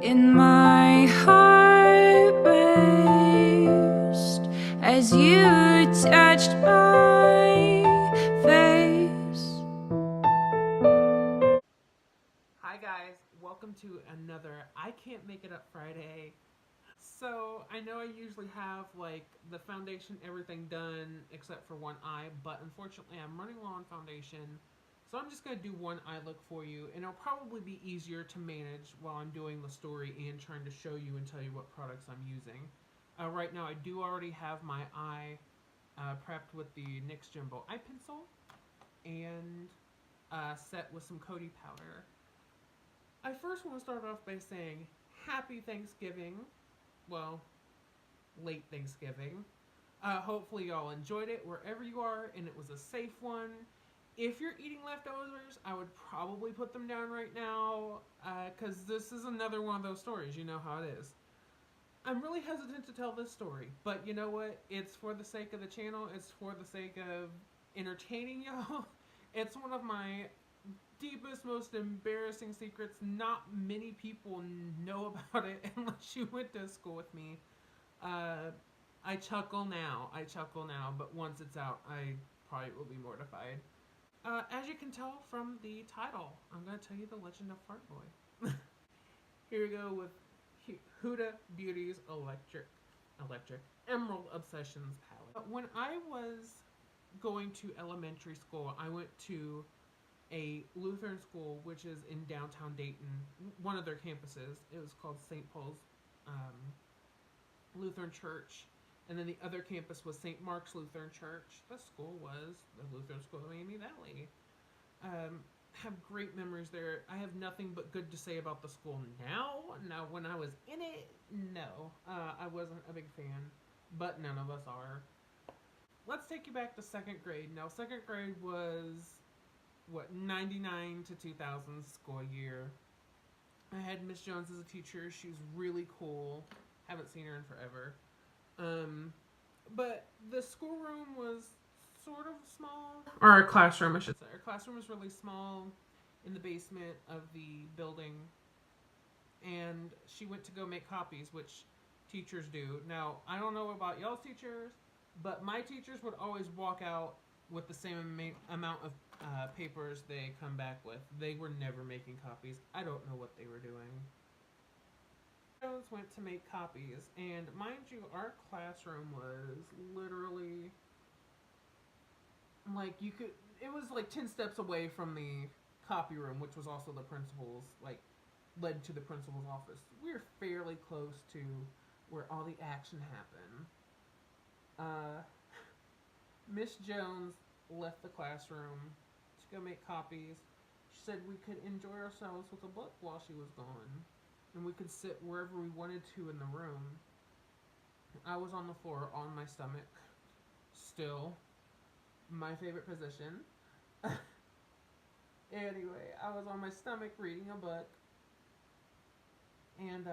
in my heart raced as you touched my face. Hi guys, welcome to another I Can't Make It Up Friday. So I know I usually have like the foundation, everything done except for one eye, but unfortunately I'm running low on foundation. So I'm just going to do one eye look for you, and it'll probably be easier to manage while I'm doing the story and trying to show you and tell you what products I'm using. Right now I do already have my eye prepped with the NYX Jumbo Eye Pencil and set with some Coty powder. I first want to start off by saying Happy Thanksgiving. Well, late Thanksgiving. Hopefully, y'all enjoyed it wherever you are and it was a safe one. If you're eating leftovers, I would probably put them down right now because this is another one of those stories. You know how it is. I'm really hesitant to tell this story, but you know what? It's for the sake of the channel, it's for the sake of entertaining y'all. It's one of my deepest, most embarrassing secrets. Not many people know about it unless you went to school with me. I chuckle now. But once it's out, I probably will be mortified. As you can tell from the title, I'm going to tell you the legend of FARTBOY. Here we go with Huda Beauty's Electric Emerald Obsessions palette. When I was going to elementary school, I went to a Lutheran school, which is in downtown Dayton, one of their campuses. It was called St. Paul's Lutheran Church. And then the other campus was St. Mark's Lutheran Church. The school was the Lutheran School of Miami Valley. Have great memories there. I have nothing but good to say about the school now. Now, when I was in it, no. I wasn't a big fan, but none of us are. Let's take you back to second grade. Now, second grade was, 99 to 2000 school year. I had Miss Jones as a teacher. She was really cool. Haven't seen her in forever. But the schoolroom was sort of small. Or our classroom, I should say. Our classroom was really small in the basement of the building. And she went to go make copies, which teachers do. Now, I don't know about y'all's teachers, but my teachers would always walk out with the same amount of papers they come back with. They were never making copies. I don't know what they were doing. Jones went to make copies, and mind you, our classroom was literally like it was like 10 steps away from the copy room, which was also the principal's, like, led to the principal's office. We were fairly close to where all the action happened. Miss Jones left the classroom to go make copies. She said we could enjoy ourselves with a book while she was gone, and we could sit wherever we wanted to in the room. I was on the floor on my stomach, still my favorite position. Anyway, I was on my stomach reading a book, and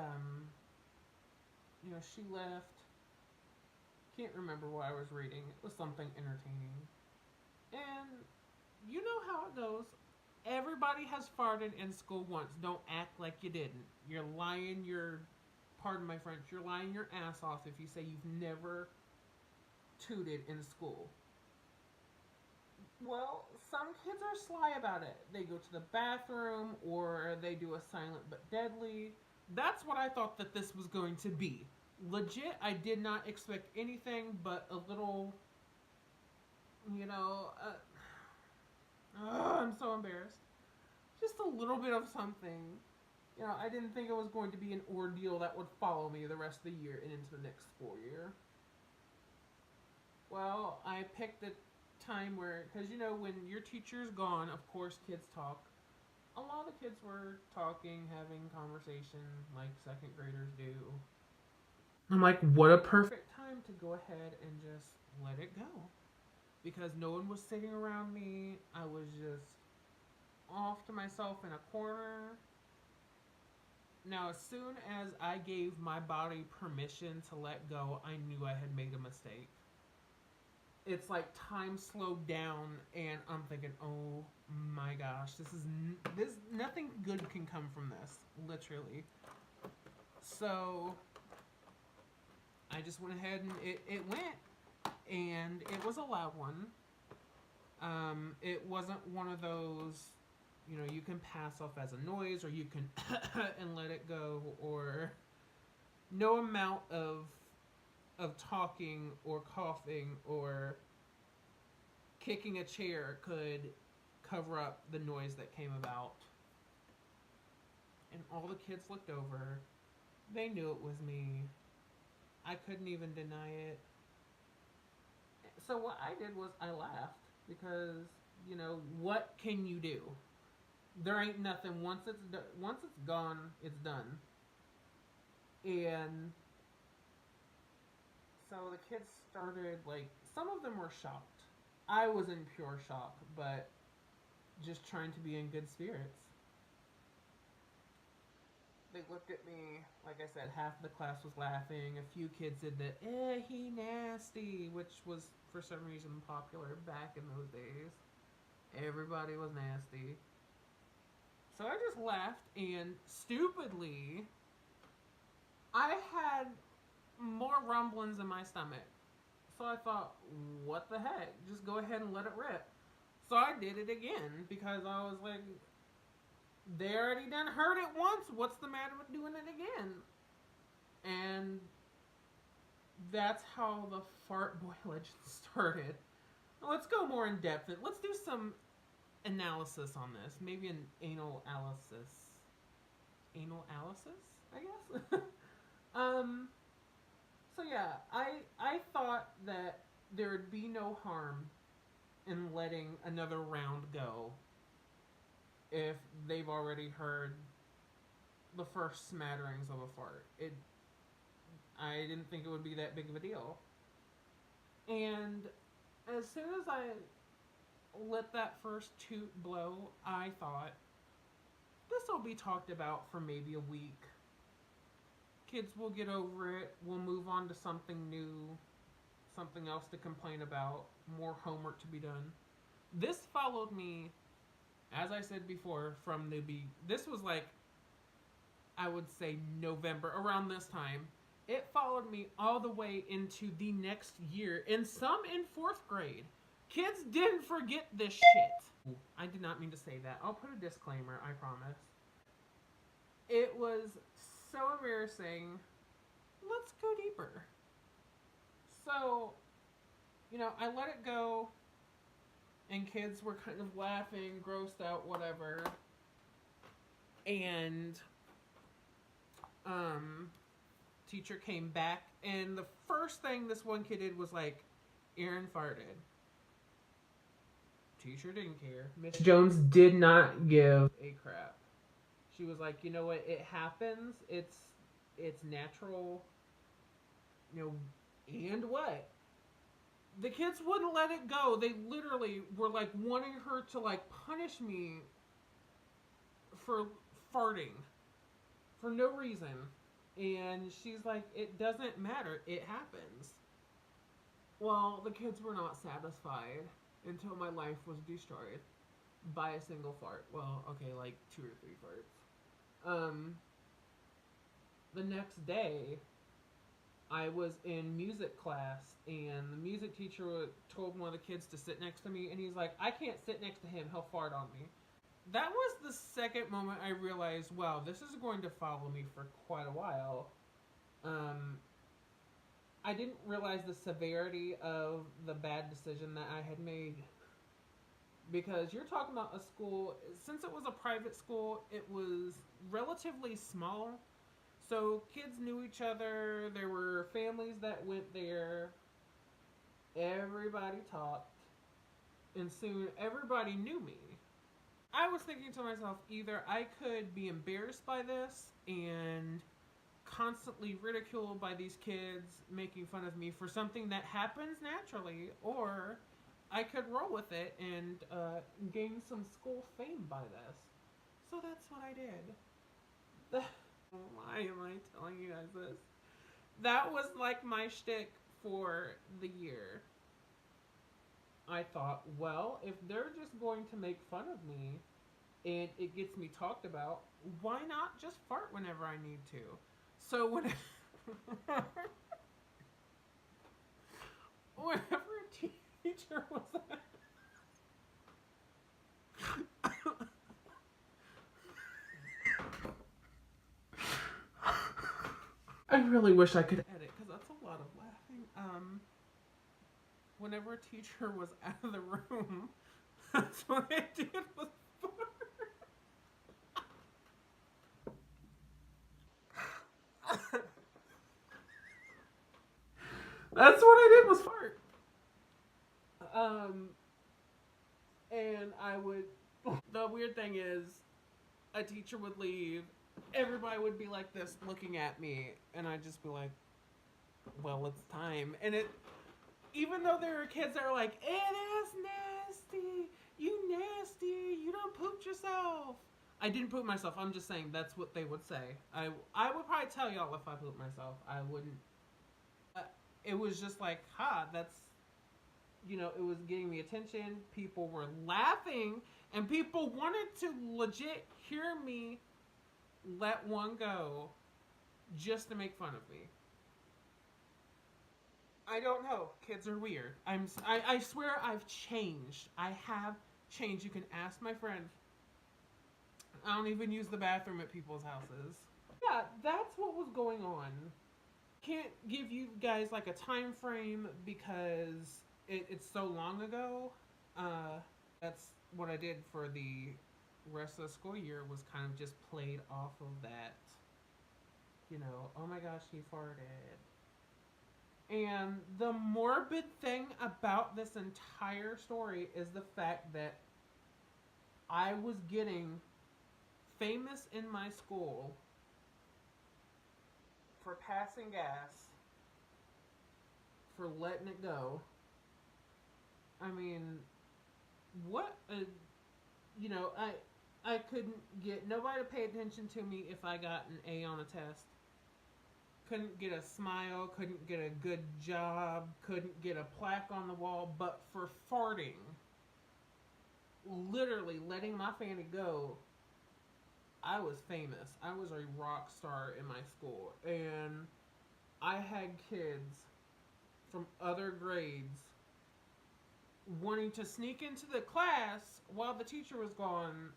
she left. Can't remember what I was reading. It was something entertaining. And you know how it goes. Everybody has farted in school once. Don't act like you didn't. You're lying pardon my French, you're lying your ass off if you say you've never tooted in school. Well, some kids are sly about it. They go to the bathroom or they do a silent but deadly. That's what I thought that this was going to be. Legit, I did not expect anything but a little, I'm so embarrassed. Just a little bit of something. I didn't think it was going to be an ordeal that would follow me the rest of the year and into the next school year. Well, I picked a time where, because when your teacher's gone, of course kids talk. A lot of kids were talking, having conversation like second graders do. I'm like, what a perfect time to go ahead and just let it go. Because no one was sitting around me. I was just off to myself in a corner. Now, as soon as I gave my body permission to let go, I knew I had made a mistake. It's like time slowed down, and I'm thinking, oh my gosh, this nothing good can come from this, literally. So I just went ahead and it went, and it was a loud one. It wasn't one of those, you know, you can pass off as a noise, or you can and let it go, or no amount of talking or coughing or kicking a chair could cover up the noise that came about. And all the kids looked over. They knew it was me. I couldn't even deny it. So what I did was I laughed, because, you know, what can you do? There ain't nothing. Once it's gone, it's done. And so the kids started, like, some of them were shocked. I was in pure shock, but just trying to be in good spirits. They looked at me, like I said, half the class was laughing. A few kids did the, he nasty, which was for some reason popular back in those days. Everybody was nasty. So I just laughed, and stupidly, I had more rumblings in my stomach. So I thought, what the heck? Just go ahead and let it rip. So I did it again, because I was like, they already done heard it once. What's the matter with doing it again? And that's how the FARTBOY legend started. Let's go more in depth. Let's do some analysis on this. Maybe an anal analysis. Anal analysis, I guess? So yeah, I thought that there would be no harm in letting another round go if they've already heard the first smatterings of a fart. I didn't think it would be that big of a deal. And as soon as I let that first toot blow, I thought, this will be talked about for maybe a week. Kids will get over it. We'll move on to something new, something else to complain about, more homework to be done. This followed me, as I said before, from this was like, I would say November, around this time. It followed me all the way into the next year, and some in 4th grade. Kids didn't forget this shit. I did not mean to say that. I'll put a disclaimer, I promise. It was so embarrassing. Let's go deeper. So, you know, I let it go, and kids were kind of laughing, grossed out, whatever. And teacher came back, and the first thing this one kid did was like, Aaron farted. Teacher didn't care. Miss Jones did not give a crap. She was like, you know what, it happens. It's natural. You know, and what? The kids wouldn't let it go. They literally were like wanting her to like punish me for farting for no reason. And she's like, it doesn't matter. It happens. Well, the kids were not satisfied until my life was destroyed by a single fart. Well, okay, like 2 or 3 farts. The next day, I was in music class, and the music teacher told one of the kids to sit next to me, and he's like, I can't sit next to him, he'll fart on me. That was the second moment I realized, wow, this is going to follow me for quite a while. I didn't realize the severity of the bad decision that I had made. Because you're talking about a school, since it was a private school, it was relatively small. So kids knew each other. There were families that went there. Everybody talked. And soon everybody knew me. I was thinking to myself, either I could be embarrassed by this and constantly ridiculed by these kids making fun of me for something that happens naturally, or I could roll with it and gain some school fame by this. So that's what I did. Why am I telling you guys this? That was like my shtick for the year. I thought, well, if they're just going to make fun of me and it gets me talked about, why not just fart whenever I need to? So when whenever a teacher was I really wish I could edit because that's a lot of laughing. Whenever a teacher was out of the room, that's what I did was fart. That's what I did was fart. Um, and I would. The weird thing is, a teacher would leave. Everybody would be like this, looking at me, and I'd just be like, "Well, it's time." And it, even though there were kids that are like, "Eh, that's nasty. You nasty. You don't poop yourself." I didn't poop myself. I'm just saying that's what they would say. I would probably tell y'all if I pooped myself. I wouldn't. It was just like, that's, it was getting me attention. People were laughing, and people wanted to legit hear me let one go just to make fun of me. I don't know. Kids are weird. I swear I've changed. I have changed. You can ask my friend. I don't even use the bathroom at people's houses. Yeah, that's what was going on. Can't give you guys like a time frame because it's so long ago. That's what I did for the rest of the school year, was kind of just played off of that. Oh my gosh, he farted. And the morbid thing about this entire story is the fact that I was getting famous in my school for passing gas, for letting it go. I mean, what a, I couldn't get nobody to pay attention to me if I got an A on a test. Couldn't get a smile, couldn't get a good job, couldn't get a plaque on the wall, but for farting, literally letting my fanny go, I was famous. I was a rock star in my school. And I had kids from other grades wanting to sneak into the class while the teacher was gone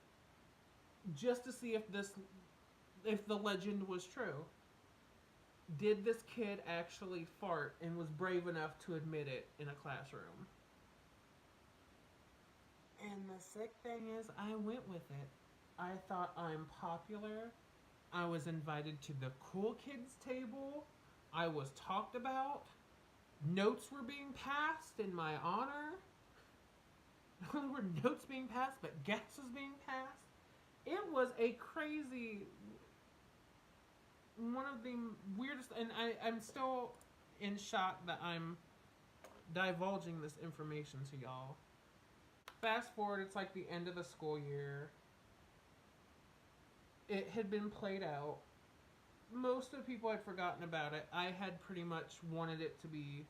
just to see if the legend was true. Did this kid actually fart, and was brave enough to admit it in a classroom? And the sick thing is, I went with it. I thought, I'm popular. I was invited to the cool kids table. I was talked about. Notes were being passed in my honor. Not only were notes being passed, but gas was being passed. It was a crazy, one of the weirdest, and I'm still in shock that I'm divulging this information to y'all. Fast forward, it's like the end of the school year. It had been played out. Most of the people had forgotten about it. I had pretty much wanted it to be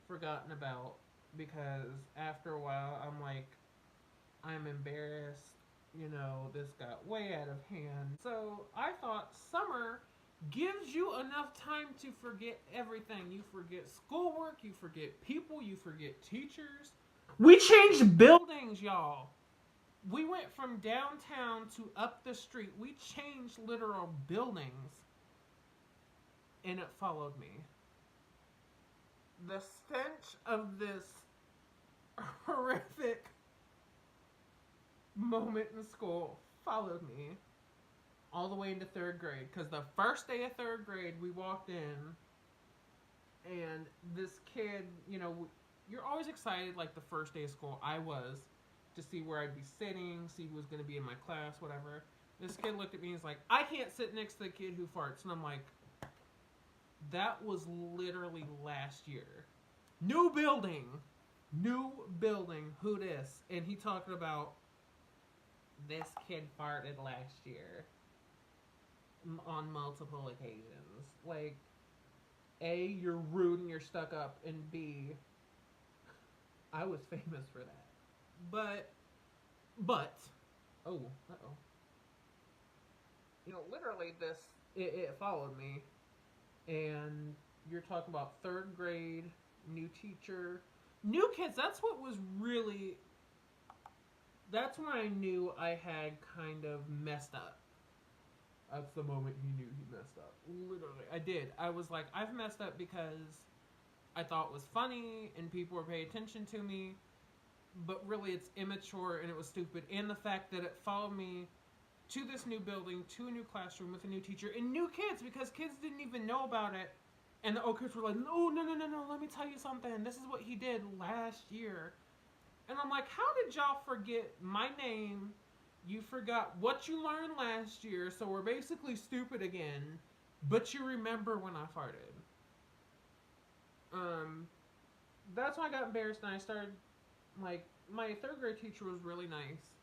forgotten about, because after a while, I'm like, I'm embarrassed. This got way out of hand. So I thought summer gives you enough time to forget everything. You forget schoolwork, you forget people, you forget teachers. We changed buildings, y'all. We went from downtown to up the street. We changed literal buildings. And it followed me. The stench of this horrific moment in school followed me all the way into third grade. Because the first day of third grade, we walked in, and this kid, you're always excited like the first day of school. I was, to see where I'd be sitting, see who was going to be in my class, whatever. This kid looked at me and was like, I can't sit next to the kid who farts. And I'm like, that was literally last year. New building, who this? And he talking about, this kid farted last year on multiple occasions. Like, A, you're rude and you're stuck up, and B, I was famous for that. But, oh, literally it followed me. And you're talking about third grade, new teacher, new kids. That's when I knew I had kind of messed up. That's the moment he knew he messed up. Literally, I did. I was like, I've messed up because I thought it was funny and people were paying attention to me, but really it's immature and it was stupid. And the fact that it followed me to this new building, to a new classroom with a new teacher and new kids, because kids didn't even know about it. And the old kids were like, no, no, no, no, no, let me tell you something. This is what he did last year. And I'm like, how did y'all forget my name? You forgot what you learned last year, so we're basically stupid again. But you remember when I farted. Um, that's why I got embarrassed and I started, like, my third grade teacher was really nice.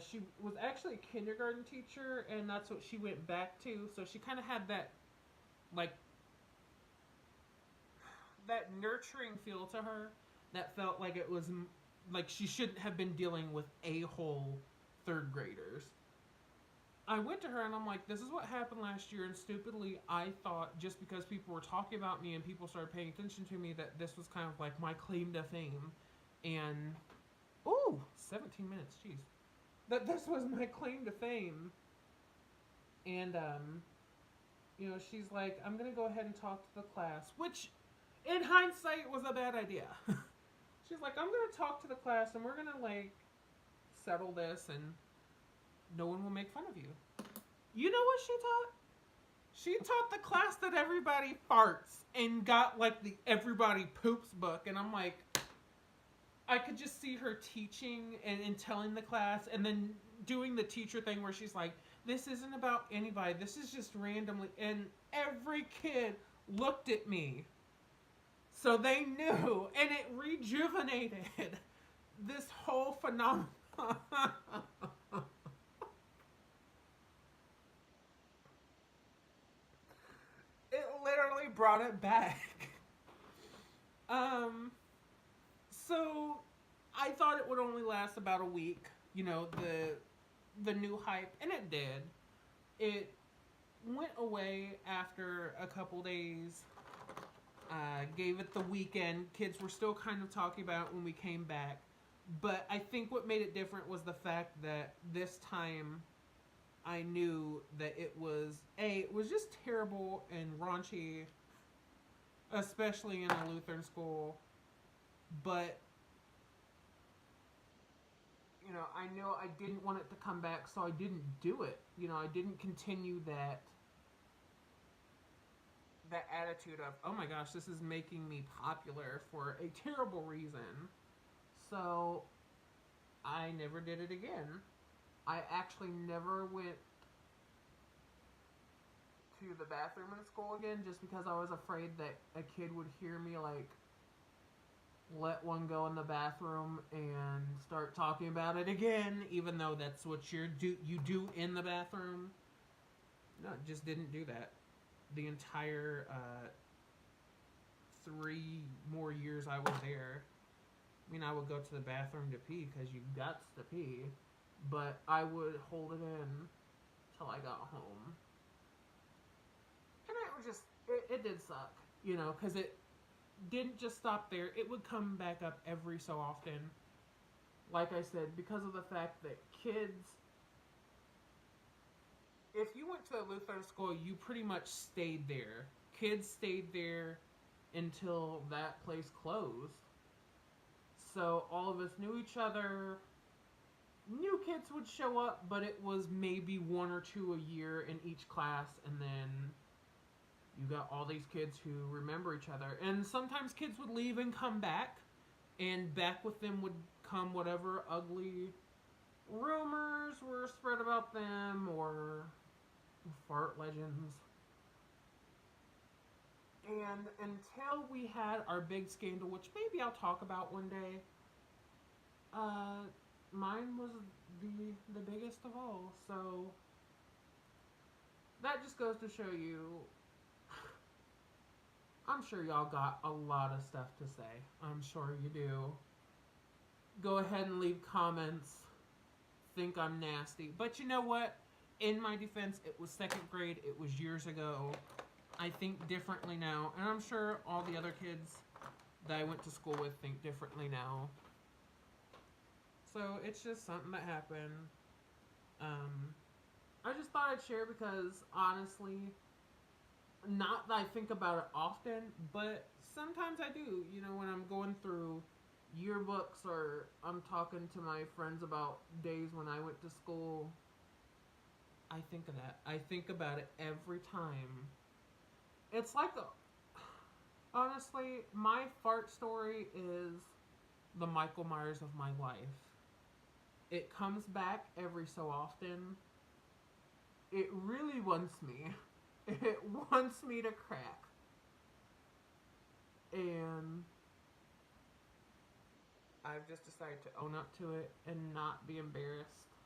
She was actually a kindergarten teacher, and that's what she went back to. So she kind of had that, like, that nurturing feel to her that felt like it was like she shouldn't have been dealing with a-hole third graders. I went to her and I'm like, this is what happened last year, and stupidly I thought just because people were talking about me and people started paying attention to me that this was kind of like my claim to fame. And ooh, 17 minutes, jeez. That this was my claim to fame. And she's like, I'm gonna go ahead and talk to the class, which in hindsight was a bad idea. She's like, I'm gonna talk to the class and we're gonna like settle this and no one will make fun of you. You know what she taught? She taught the class that everybody farts and got like the everybody poops book. And I'm like, I could just see her teaching and telling the class and then doing the teacher thing where she's like, this isn't about anybody. This is just randomly. And every kid looked at me. So they knew. And it rejuvenated this whole phenomenon. It literally brought it back. Um, so I thought it would only last about a week, the new hype, and it did. It went away after a couple days. Gave it the weekend. Kids were still kind of talking about it when we came back. But I think what made it different was the fact that this time I knew that it was just terrible and raunchy, especially in a Lutheran school. But, I knew I didn't want it to come back, so I didn't do it. I didn't continue that attitude of, oh my gosh, this is making me popular for a terrible reason. So I never did it again. I actually never went to the bathroom in school again just because I was afraid that a kid would hear me like let one go in the bathroom and start talking about it again, even though that's what you do in the bathroom. No, just didn't do that. The entire 3 more years I was there. I mean, I would go to the bathroom to pee because you got to pee, but I would hold it in till I got home. And it was just, it did suck, because it didn't just stop there. It would come back up every so often. Like I said, because of the fact that kids, if you went to a Lutheran school, you pretty much stayed there. Kids stayed there until that place closed. So all of us knew each other. New kids would show up, but it was maybe 1 or 2 a year in each class, and then you got all these kids who remember each other. And sometimes kids would leave and come back, and back with them would come whatever ugly rumors were spread about them or fart legends. And until we had our big scandal, which maybe I'll talk about one day, mine was the biggest of all. So that just goes to show you, I'm sure y'all got a lot of stuff to say. I'm sure you do. Go ahead and leave comments. Think I'm nasty. But you know what? in my defense, it was 2nd grade. It was years ago. I think differently now. And I'm sure all the other kids that I went to school with think differently now. So it's just something that happened. I just thought I'd share because honestly, not that I think about it often, but sometimes I do. You know, when I'm going through yearbooks or I'm talking to my friends about days when I went to school, I think of that. I think about it every time. It's like, honestly, my fart story is the Michael Myers of my life. It comes back every so often. It really wants me. It wants me to crack. And I've just decided to own up to it and not be embarrassed.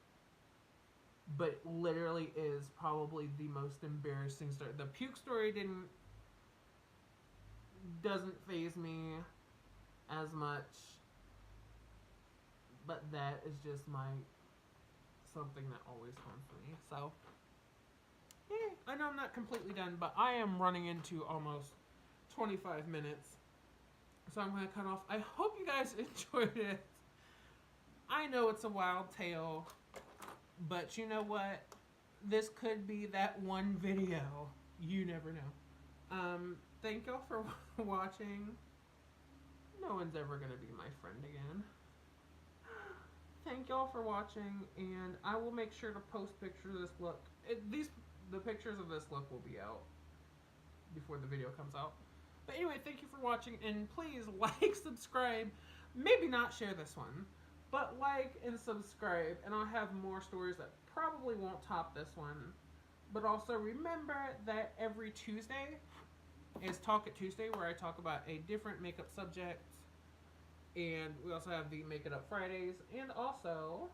But it literally is probably the most embarrassing story. The puke story doesn't faze me as much, but that is just something that always haunts me. So yeah, I know I'm not completely done, but I am running into almost 25 minutes. So I'm going to cut off. I hope you guys enjoyed it. I know it's a wild tale, but you know what? This could be that one video. You never know. Thank y'all for watching. No one's ever going to be my friend again. Thank y'all for watching, and I will make sure to post pictures of this look. The pictures of this look will be out before the video comes out. But anyway, thank you for watching, and please like, subscribe, maybe not share this one, but like and subscribe, and I'll have more stories that probably won't top this one. But also remember that every Tuesday is Talk It Tuesday, where I talk about a different makeup subject. And we also have the Make It Up Fridays. And also,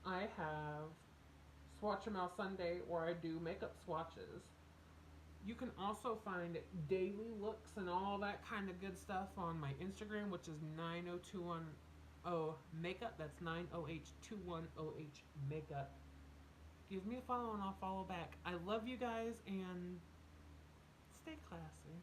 I have Swatch 'em Out Sunday, where I do makeup swatches. You can also find daily looks and all that kind of good stuff on my Instagram, which is 90210 makeup. That's 9OH210H makeup. Give me a follow and I'll follow back. I love you guys and stay classy.